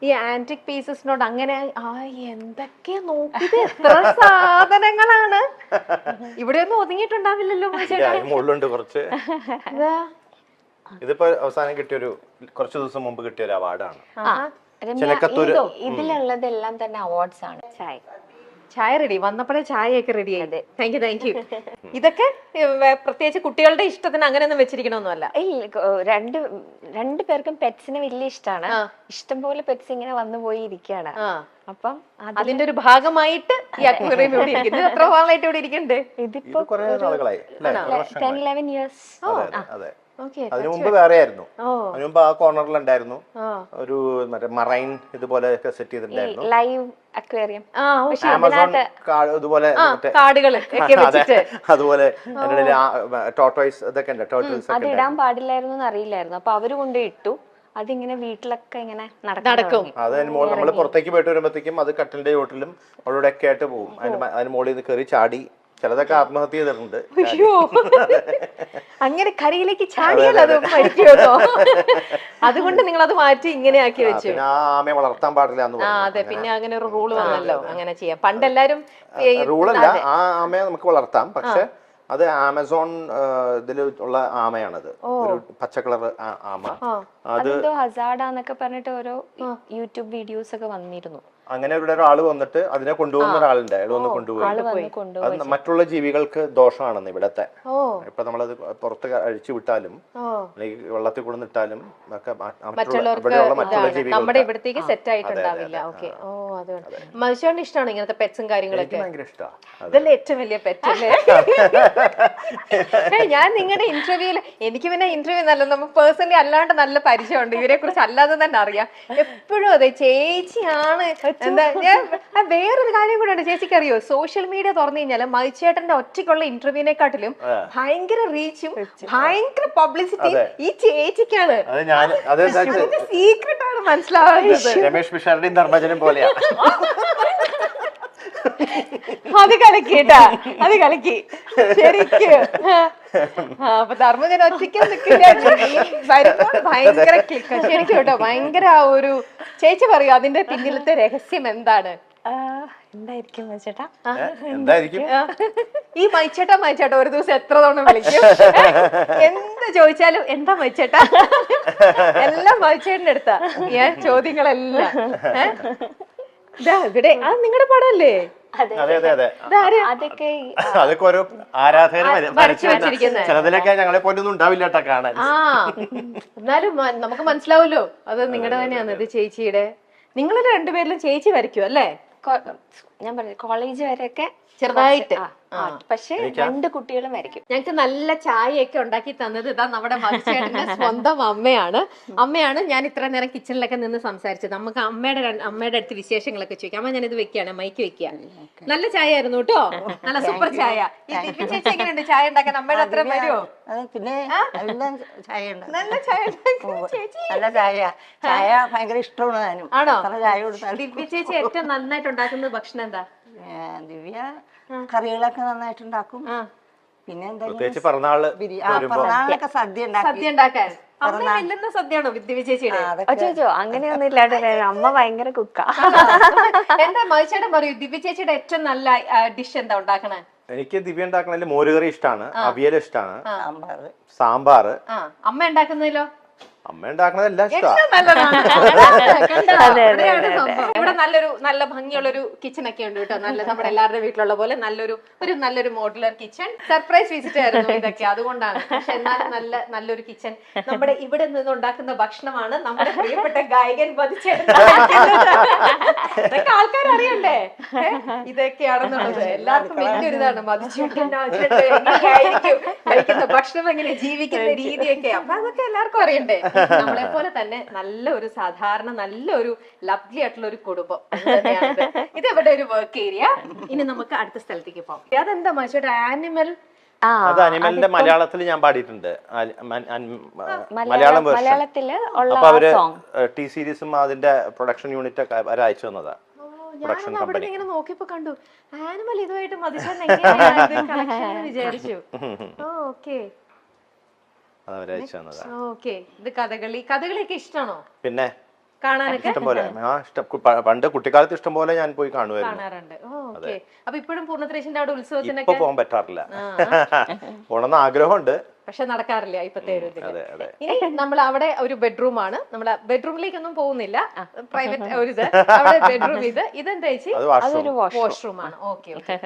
ഈ ആന്റിക് പീസസിനോട് അങ്ങനെ എന്തൊക്കെ നോക്കിയത്, എത്ര സാധനങ്ങളാണ്. ഇവിടെ ഒന്നും ഒതുങ്ങിയിട്ടുണ്ടാവില്ലല്ലോ മുകളിലുണ്ട് കുറച്ച്. ഇതിപ്പോ അവസാനം കിട്ടിയൊരു കുറച്ച് ദിവസം മുമ്പ് കിട്ടിയ ഒരു അവാർഡാണ്. ഇതിലുള്ളതെല്ലാം തന്നെ അവാർഡ്സ് ആണ്. ചായ റെഡി, വന്നപ്പോഴേ ചായയൊക്കെ റെഡി ആയി. Thank you. ഇതൊക്കെ പ്രത്യേകിച്ച് കുട്ടികളുടെ ഇഷ്ടത്തിന് അങ്ങനെയൊന്നും വെച്ചിരിക്കണമെന്നല്ല. രണ്ടു പേർക്കും പെറ്റ്സിനെ വലിയ ഇഷ്ടമാണ്. ഇഷ്ടം പോലെ പെറ്റ്സ് ഇങ്ങനെ വന്നു പോയി ഇരിക്കുകയാണ്. അപ്പം അതിന്റെ ഒരു ഭാഗമായിട്ട് ഈ അക്വേറിയം ഇവിടെ ഇരിക്കുന്നു. എത്ര നാളായിട്ട് ഇവിടെ ഇരിക്കുന്നുണ്ട്? ഇതിപ്പോ 10-11 years. അതിനു മുമ്പ് വേറെ ആയിരുന്നു. അതിനു മുമ്പ് ആ കോർണറിൽ ഉണ്ടായിരുന്നു ഒരു മറ്റേ മറൈൻ ഇതുപോലെ സെറ്റ് ചെയ്തിട്ടുണ്ടായിരുന്നു, ലൈവ് അക്വേറിയം. ആമസോൺ ഇതുപോലെ കാടുകൾ അതുപോലെ ടോർട്ടോയ്സ് ഇതൊക്കെ ഉണ്ട്. ടോർട്ടോയ്സ് അത് ഇടാൻ പാടില്ലായിരുന്നു അറിയില്ലായിരുന്നു. അപ്പൊ അവര് കൊണ്ട് ഇട്ടു. അതിങ്ങനെ വീട്ടിലൊക്കെ ഇങ്ങനെ നടക്കും. അത് നമ്മള് പുറത്തേക്ക് പോയിട്ട് വരുമ്പോഴത്തേക്കും അത് കട്ടിലിന്റെ ചോട്ടിലും അവിടെ ഒക്കെ ആയിട്ട് പോകും. അതിന് മുകളിൽ നിന്ന് കയറി ചാടി ചിലതൊക്കെ ആത്മഹത്യ ചെയ്തിട്ടുണ്ട്. അങ്ങനെ കരയിലേക്ക് ചാടിയാൽ അത് മരിക്കുമോ? അതുകൊണ്ട് നിങ്ങൾ അത് മാറ്റി ഇങ്ങനെ ആക്കി വെച്ചു. ആമയെ വളർത്താൻ പാടില്ല. അതെ, പിന്നെ അങ്ങനെ ഒരു റൂള് വന്നല്ലോ, അങ്ങനെ ചെയ്യാം. പണ്ടെല്ലാരും റൂളല്ല, ആ ആമയെ നമുക്ക് വളർത്താം, പക്ഷെ അത് ആമസോൺ ഇതിൽ ഉള്ള ആമയാണത്, ഒരു പച്ച കളർ ആമ. അതെന്തോ ഹസാർഡാന്നൊക്കെ പറഞ്ഞിട്ട് ഓരോ യൂട്യൂബ് വീഡിയോസ് ഒക്കെ വന്നിരുന്നു. അങ്ങനെ ഇവിടെ ഒരാള് വന്നിട്ട് അതിനെ കൊണ്ടുപോകുന്ന ഒരാളുണ്ട്. അയാൾ വന്ന് കൊണ്ടുപോയി. അത് മറ്റുള്ള ജീവികൾക്ക് ദോഷമാണെന്ന് ഇവിടത്തെ. ഇപ്പൊ നമ്മളത് പുറത്ത് അഴിച്ചു വിട്ടാലും അല്ലെങ്കിൽ വെള്ളത്തിൽ കൊണ്ടുവന്നിട്ടാലും ഒക്കെ മറ്റുള്ള ജീവികൾ നമ്മുടെ ഇവിടത്തേക്ക് സെറ്റ് ആയിട്ടുണ്ടാവില്ല. ഓക്കെ. അതുകൊണ്ട് മനുഷ്യന്റെ ഇഷ്ടമാണ് ഇങ്ങനത്തെ പെറ്റ്സും കാര്യങ്ങളൊക്കെ. ഭയങ്കര ഇഷ്ടമാണ്. ഇതല്ലേ ഏറ്റവും വലിയ പെറ്റ് അല്ലേ? ഞാൻ നിങ്ങളുടെ ഇന്റർവ്യൂല്, എനിക്ക് പിന്നെ ഇന്റർവ്യൂ നല്ല നമുക്ക് പേഴ്സണലി അല്ലാണ്ട് നല്ല പരിചയമുണ്ട്, ഇവരെ കുറിച്ച് അല്ലാതെ തന്നെ അറിയാം. എപ്പോഴും അതെ ചേച്ചിയാണ്. എന്താ ഞാൻ വേറൊരു കാര്യം കൂടെ ഉണ്ട്, ചേച്ചിക്ക് അറിയോ, സോഷ്യൽ മീഡിയ തുറന്നു കഴിഞ്ഞാല് മൈച്ചേട്ടന്റെ ഒറ്റയ്ക്കുള്ള ഇന്റർവ്യൂവിനെക്കാട്ടിലും ഭയങ്കര റീച്ചും ഭയങ്കര പബ്ലിസിറ്റി ഈ ചേച്ചിക്കാണ്. സീക്രട്ട് ആണ് മനസ്സിലാവുന്നത്. രമേഷ് പിഷാരുടെയും ധർമ്മജനും പോലെയാ. അത് കളിക്കേട്ടാ, അത് കളിക്ക് ശരിക്ക്. അപ്പൊ ധർമ്മജൻ ഒറ്റയ്ക്ക് വരുമ്പോൾ ഭയങ്കര ക്ലിക്ക് ശരിക്കും കേട്ടോ. ഭയങ്കര ആ ഒരു ചേച്ചി പറയൂ, അതിന്റെ പിന്നിലത്തെ രഹസ്യം എന്താണ്? എന്തായിരിക്കും മൈച്ചേട്ടാ? ഈ മൈച്ചേട്ടാ ഒരു ദിവസം എത്ര തവണ വിളിക്കും? എന്ത് ചോദിച്ചാലും എന്താ മൈച്ചേട്ടാ, എല്ലാം മൈച്ചേട്ടന്റെ അടുത്താ ഞാൻ ചോദ്യങ്ങളെല്ലാം. ഇവിടെ അത് നിങ്ങളുടെ പടമല്ലേ? അതൊക്കെ ഓരോ ആരാധകര് വരച്ചു വെച്ചിരിക്കുന്നത്. ചിലതിലൊക്കെ ഞങ്ങളെ പോലൊന്നും ഉണ്ടാവില്ല കേട്ടോ കാണാൻ. എന്നാലും നമുക്ക് മനസ്സിലാവുമല്ലോ അത് നിങ്ങളുടെ തന്നെയാണ്. ഇത് ചേച്ചിയുടെ, നിങ്ങൾ രണ്ടുപേരിലും ചേച്ചി വരയ്ക്കും അല്ലേ? ഞാൻ പറഞ്ഞു കോളേജ് വരെയൊക്കെ ചെറുതായിട്ട്. പക്ഷെ 2 കുട്ടികളും വരയ്ക്കും. ഞങ്ങക്ക് നല്ല ചായയൊക്കെ ഉണ്ടാക്കി തന്നത് ഇതാ നമ്മുടെ മത്സ്യേട്ടന്റെ സ്വന്തം അമ്മയാണ്. ഞാൻ ഇത്ര നേരം കിച്ചണിലൊക്കെ നിന്ന് സംസാരിച്ചത്. നമുക്ക് അമ്മയുടെ അടുത്ത് വിശേഷങ്ങളൊക്കെ ചോദിക്കാം. അമ്മ ഞാനിത് വെക്കുകയാണ്, മൈക്ക് വെക്കുക. നല്ല ചായ ആയിരുന്നു കേട്ടോ, നല്ല സൂപ്പർ ചായ. ചേച്ചി എങ്ങനെയുണ്ട് ചായ ഉണ്ടാക്കാൻ? അമ്മയുടെ അത്ര വരുമോ? പിന്നെ നല്ല ചായ നല്ല ചായ ഭയങ്കര ഇഷ്ടമാണ്. ആണോ? ദിവ്യ ചേച്ചി ഏറ്റവും നന്നായിട്ട് ഉണ്ടാക്കുന്ന ഭക്ഷണം എന്താ? ദിവ്യ കറികളൊക്കെ നന്നായിട്ടുണ്ടാക്കും. പിന്നെ പിറന്നാളൊക്കെ സദ്യ ഉണ്ടാക്കാൻ സദ്യയാണോ ദിവ്യ ചേച്ചിയുടെ? ചോദിച്ചോ, അങ്ങനെയൊന്നും ഇല്ലാണ്ട് അമ്മ ഭയങ്കര കുക്കാ. എന്താ മൈച്ചേട്ടൻ പറയൂ, ദിവ്യ ചേച്ചിയുടെ ഏറ്റവും നല്ല ഡിഷ് എന്താ ഉണ്ടാക്കണേ? എനിക്ക് ദിവ്യ ഉണ്ടാക്കണതിൽ മോരുകറി ഇഷ്ടമാണ്, അവിയൽ ഇഷ്ടമാണ്, സാമ്പാർ. അമ്മ ഉണ്ടാക്കുന്നതിലോ? അമ്മ ഉണ്ടാക്കണതെല്ലാം ഇഷ്ടമാണ്. ഇവിടെ നല്ല ഭംഗിയുള്ളൊരു കിച്ചൺ ഒക്കെ ഉണ്ട് കേട്ടോ. നല്ല നമ്മുടെ എല്ലാവരുടെ വീട്ടിലുള്ള പോലെ നല്ലൊരു മോഡുലർ കിച്ചൺ. സർപ്രൈസ് വിസിറ്റ് ആയിരുന്നു ഇതൊക്കെ, അതുകൊണ്ടാണ്. പക്ഷെ എന്നാലും നല്ലൊരു കിച്ചൺ. നമ്മുടെ ഇവിടെ നിന്ന് ഉണ്ടാക്കുന്ന ഭക്ഷണമാണ് നമ്മുടെ പ്രിയപ്പെട്ട ഗായകൻ മതിച്ചേട്ടൻ. ഇതൊക്കെ ആൾക്കാർ അറിയണ്ടേ ഇതൊക്കെയാണെന്നുള്ളത്. എല്ലാവർക്കും വലിയൊരു ഇതാണ് മതിച്ചേട്ടൻ കഴിക്കുന്ന ഭക്ഷണം, എങ്ങനെ ജീവിക്കുന്ന രീതിയൊക്കെ. അപ്പൊ അതൊക്കെ എല്ലാവർക്കും അറിയണ്ടേ. നമ്മളെ പോലെ തന്നെ നല്ലൊരു സാധാരണ നല്ലൊരു ലവ്ലി ആയിട്ടുള്ള ഒരു കുടുംബം. ഇത് ഇവിടെ ഒരു വർക്ക് ഏരിയ. ഇനി നമുക്ക് അടുത്ത സ്ഥലത്തേക്ക് പോകാം. അതെന്താ മനുഷ്യരുടെ ആനിമൽ? അത് അനിമലിന്റെ മലയാളത്തിൽ ഞാൻ പാടിയിട്ടുണ്ട്, മലയാളം വേർഷൻ. അപ്പൊ അവര് ടി സീരീസും അതിന്റെ പ്രൊഡക്ഷൻ യൂണിറ്റ് ഒക്കെ അവര് അയച്ചു തന്നതാ. ഞാൻ അവിടെ ഇങ്ങനെ നോക്കിയപ്പോ കണ്ടു ആനിമൽ ഇതുമായിട്ട് മതിച്ചേട്ടൻ വിചാരിച്ചു. ഓക്കെ, ഇത് കഥകളിയൊക്കെ ഇഷ്ടമാണോ? പിന്നെ കാണാനൊക്കെ ഇഷ്ടംപോലെ പണ്ട് കുട്ടിക്കാലത്ത് ഇഷ്ടംപോലെ ഞാൻ പോയി കാണുമായിരുന്നു. കാണാറുണ്ട്. ഓക്കെ. അപ്പൊ ഇപ്പോഴും പൂർണ്ണത്രേശിന്റെ അവിടെ ഇപ്പൊ ഉത്സവത്തിനൊക്കെ പോകാൻ പറ്റാറില്ല. പോണെന്ന് ആഗ്രഹമുണ്ട്, പക്ഷെ നടക്കാറില്ല ഇപ്പത്തെ ഒരു ഇതില്. അതെ അതെ. ഇനി നമ്മൾ അവിടെ ഒരു ബെഡ്റൂം ആണ്. നമ്മള് ബെഡ്റൂമിലേക്കൊന്നും പോകുന്നില്ല, പ്രൈവറ്റ് ഒരു ഇത് അവിടെ ബെഡ്റൂം. ഇതെന്താ ചേച്ചി? അത് വാഷ്റൂം. വാഷ്റൂം ആണ്. Okay okay.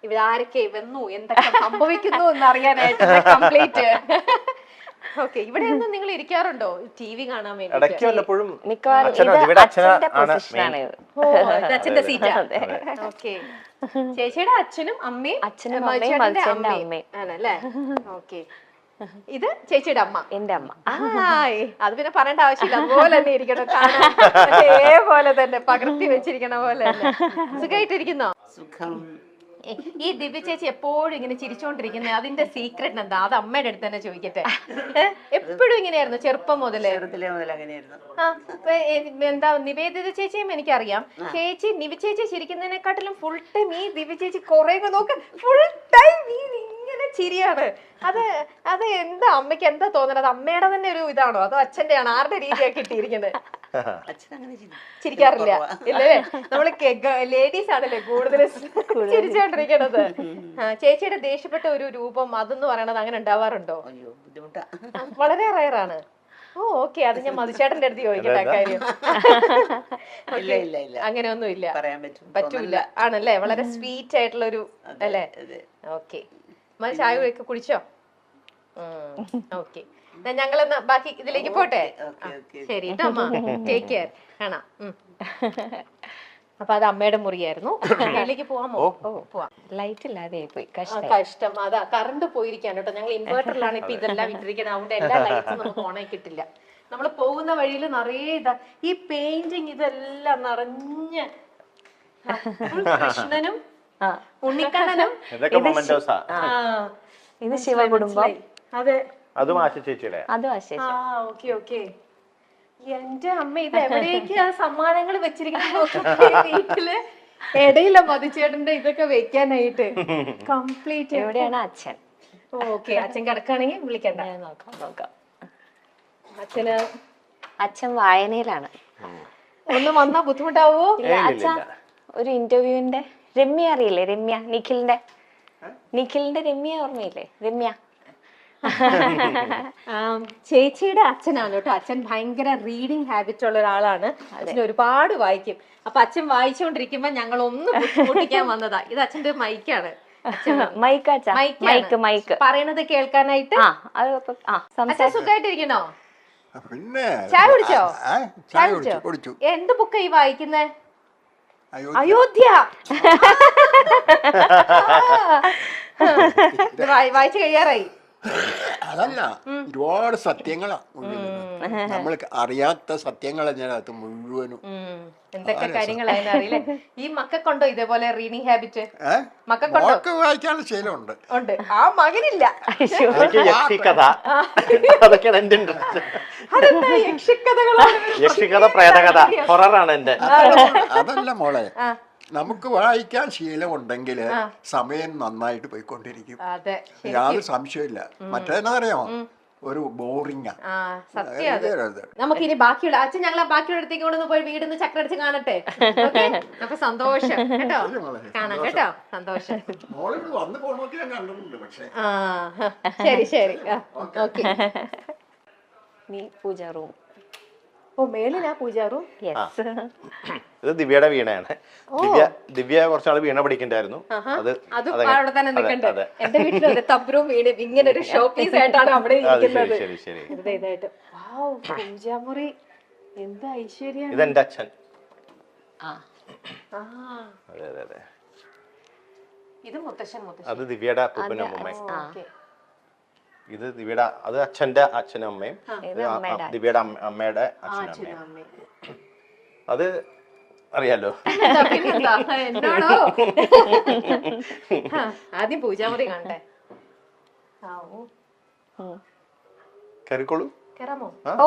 ഇവിടെ ആരൊക്കെ വന്നു, എന്തൊക്കെ സംഭവിക്കുന്നു എന്ന് അറിയാനായിട്ട് കംപ്ലീറ്റ്. ഓക്കെ. ഇവിടെ ഒന്നും നിങ്ങൾ ഇരിക്കാറുണ്ടോ ടി വി കാണാൻ വേണ്ടി? ഇടയ്ക്ക് വല്ലപ്പോഴും മിക്കവാറും അച്ഛന്റെ പൊസിഷനാണ് ഇത്. അച്ഛന്റെ സീറ്റാ. ഓക്കെ. ചേച്ചിയുടെ അച്ഛനും അമ്മയും മത്സ്യന്റെ അമ്മയും ആണല്ലേ? ഓക്കെ. ഇത് ചേച്ചിയുടെ അമ്മ, എന്റെ അമ്മ. അത് പിന്നെ പറയേണ്ട ആവശ്യമില്ല, അതുപോലെ തന്നെ ഇരിക്കണം കാണാൻ, അതേപോലെ തന്നെ പകർത്തി വെച്ചിരിക്കണ പോലെ തന്നെ. സുഖമായിട്ടിരിക്കുന്നോ? സുഖം. ഈ ദിവ്യ ചേച്ചി എപ്പോഴും ഇങ്ങനെ ചിരിച്ചോണ്ടിരിക്കുന്നത്, അതിന്റെ സീക്രട്ട് എന്താ? അത് അമ്മയുടെ അടുത്ത് തന്നെ ചോദിക്കട്ടെ. എപ്പോഴും ഇങ്ങനെയായിരുന്നു ചെറുപ്പം മുതലേ? ചെറുതിലേ മുതൽ അങ്ങനെയായിരുന്നു. എന്താ നിവേദിത ചേച്ചിയും എനിക്കറിയാം. ചേച്ചി നിവി ചേച്ചി ചിരിക്കുന്നതിനെക്കാട്ടിലും ഫുൾ ടൈം ഈ ദിവ്യ ചേച്ചി കൊറേ നോക്ക്, ഫുൾ ടൈം ഇങ്ങനെ ചിരിയാണ്. അത് എന്താ അമ്മയ്ക്ക് എന്താ തോന്നുന്നത്? അമ്മയുടെ തന്നെ ഒരു ഇതാണോ അതോ അച്ഛന്റെ ആണോ? ആരുടെ രീതിയാക്കി ഇട്ടിരിക്കുന്നത്? ചിരിക്കാറില്ല ഇല്ലേ? നമ്മള് ലേഡീസ് ആണല്ലേ കൂടുതൽ ചിരിച്ചോണ്ടിരിക്കണത്. ചേച്ചിയുടെ ദേഷ്യപ്പെട്ട ഒരു രൂപം അതെന്ന് പറയണത് അങ്ങനെ ഉണ്ടാവാറുണ്ടോ? വളരെ റയറാണ്. ഓ ഓക്കെ. അത് ഞാൻ മധുചേട്ടന്റെ അടുത്ത് ചോദിക്കട്ടെ കാര്യം. അങ്ങനെയൊന്നും ഇല്ല, പറ്റൂല ആണല്ലേ? വളരെ സ്വീറ്റ് ആയിട്ടുള്ള ഒരു അല്ലേ? ഓക്കെ. ചായ ഒക്കെ കുടിച്ചോ? ഓക്കെ. ഞങ്ങളെന്നാ ബാക്കി ഇതിലേക്ക് പോട്ടെ. ശരി കേട്ടോ അമ്മ, ടേക്ക് കെയർ. കാണാം. അപ്പൊ അത് അമ്മയുടെ മുറിയായിരുന്നു. അതിലേക്ക് പോവാമോ? പോവാം. ലൈറ്റ് ഇല്ലാതെ പോയി, കഷ്ടം. അതാ കറണ്ട് പോയിരിക്കാണ് കേട്ടോ. ഞങ്ങൾ ഇൻവേർട്ടറിലാണ് ഇപ്പൊ ഇതെല്ലാം ഇട്ടിരിക്കുന്നത്. അതുകൊണ്ട് എല്ലാ ലൈറ്റ്സും നമുക്ക് ഓണായി കിട്ടില്ല. നമ്മൾ പോകുന്ന വഴിയിൽ നിറയെ ഇതാ ഈ പെയിന്റിങ് ഇതെല്ലാം നിറഞ്ഞ് കൃഷ്ണനും ഉണ്ണിക്കണ്ണനും. ഇത് ശിവകുടുംബം. അതെ, അതും ആശ ചേച്ചിയുടെ. അതും ആശ. Okay okay. എന്റെ അമ്മ ഇത് എവിടേക്ക് ആ സമ്മാനങ്ങൾ വെച്ചിരിക്കുന്ന വീട്ടില് ഇടയില മധുചേട്ടന്റെ ഇതൊക്കെ വെക്കാനായിട്ട് കംപ്ലീറ്റ്. എവിടെയാണ് അച്ഛൻ? ഓക്കെ. അച്ഛൻ കിടക്കാണെങ്കിൽ വിളിക്കണ്ട. നോക്കാം. അച്ഛൻ വായനയിലാണ്. ഒന്ന് വന്നാ ബുദ്ധിമുട്ടാവോ? അച്ഛ ഒരു ഇന്റർവ്യൂവിന്റെ രമ്യ അറിയില്ലേ? രമ്യ, നിഖിലിന്റെ രമ്യ ഓർമ്മയില്ലേ? രമ്യ ചേച്ചിയുടെ അച്ഛനാണ് കേട്ടോ. അച്ഛൻ ഭയങ്കര റീഡിങ് ഹാബിറ്റ് ഉള്ള ഒരാളാണ്. അച്ഛൻ ഒരുപാട് വായിക്കും. അപ്പൊ അച്ഛൻ വായിച്ചുകൊണ്ടിരിക്കുമ്പോ ഞങ്ങൾ ഒന്ന് ബുദ്ധിമുട്ടിക്കാൻ വന്നതാ. ഇത് അച്ഛന്റെ മൈക്കാണ്. മൈക്ക് പറയണത് കേൾക്കാനായിട്ട്. അച്ഛൻ സുഖമായിട്ടിരിക്കണോ? പിന്നെ ചായ കുടിച്ചോ? ചായ കുടിച്ചു. എന്ത് ബുക്കാ ഈ വായിക്കുന്നേ? അയോധ്യ. വായിച്ചു കഴിയാറായി. അതല്ല, ഒരുപാട് സത്യങ്ങളാ നമ്മൾ അറിയാത്ത സത്യങ്ങൾ അതിനകത്ത് മുഴുവനും. എന്തൊക്കെ കാര്യങ്ങളായിരുന്നു അറിയില്ലേ? ഈ മക്കൾക്കുണ്ടോ ഇതേപോലെ റീഡിങ് ഹാബിറ്റ്? മക്കൾക്കുണ്ടോ? വായിക്കാനുള്ള ശീലമുണ്ട്. ഉണ്ട്. ആ മകനില്ല. അതൊക്കെയാണ് എന്റെ ഇൻട്രസ്റ്റ്. യക്ഷിക്കഥ, പ്രേതകഥ, ഹൊററാണ് എന്റെ. അതല്ല മോളെ, നമുക്ക് വായിക്കാൻ ശീലമുണ്ടെങ്കിൽ സമയം നന്നായിട്ട് പോയിക്കൊണ്ടിരിക്കും. യാതൊരു സംശയമില്ല. മറ്റേതറിയാമോ, ഒരു ബോറിംഗ്. നമുക്കിനി ബാക്കിയുള്ള അച്ഛൻ ഞങ്ങളെ ബാക്കിയുള്ള അടുത്തേക്ക് കൊണ്ടൊന്ന് പോയി വീടിന്ന് ചക്രടിച്ച് കാണട്ടെ. അപ്പൊ സന്തോഷം കേട്ടോ. കാണാം കേട്ടോ. സന്തോഷം. ശരി ശരി. ഓക്കെ. നീ പൂജ റൂം. ഓ, മേളിലാ പൂജാ റൂം. ഇത് ദിവ്യയുടെ വീണയാണ്. ദിവ്യ കുറച്ചാള് വീണ പഠിക്കണ്ടായിരുന്നു. അത് അവിടെ തന്നെ നിൽക്കണ്ടേ? എന്റെ വീട്ടിൽ ഒരു തബ്രും വീട് ഇങ്ങനെ ഒരു ഷോ പീസ് ആയിട്ടാണ് അവിടെ ഇരിക്കുന്നത്. ഇതായിട്ട് പൂജാമുറി. എന്താ ഐശ്വര്യം. ഇതെന്റെ അച്ഛൻ. ഇത് മുത്തശ്ശൻ. അത് ദിവ്യയുടെ അപ്പൂപ്പനും അമ്മയും. ഇത് ദിവ്യയുടെ, അത് അച്ഛന്റെ അച്ഛനും അമ്മയും. ദിവ്യയുടെ അമ്മയുടെ അച്ഛനും അമ്മയും. അത് അറിയാലോ. എന്നോടോ? ആദ്യം പൂജാമുറി കാണട്ടെ. കയറിക്കോളൂ. കേറാമോ? ഓ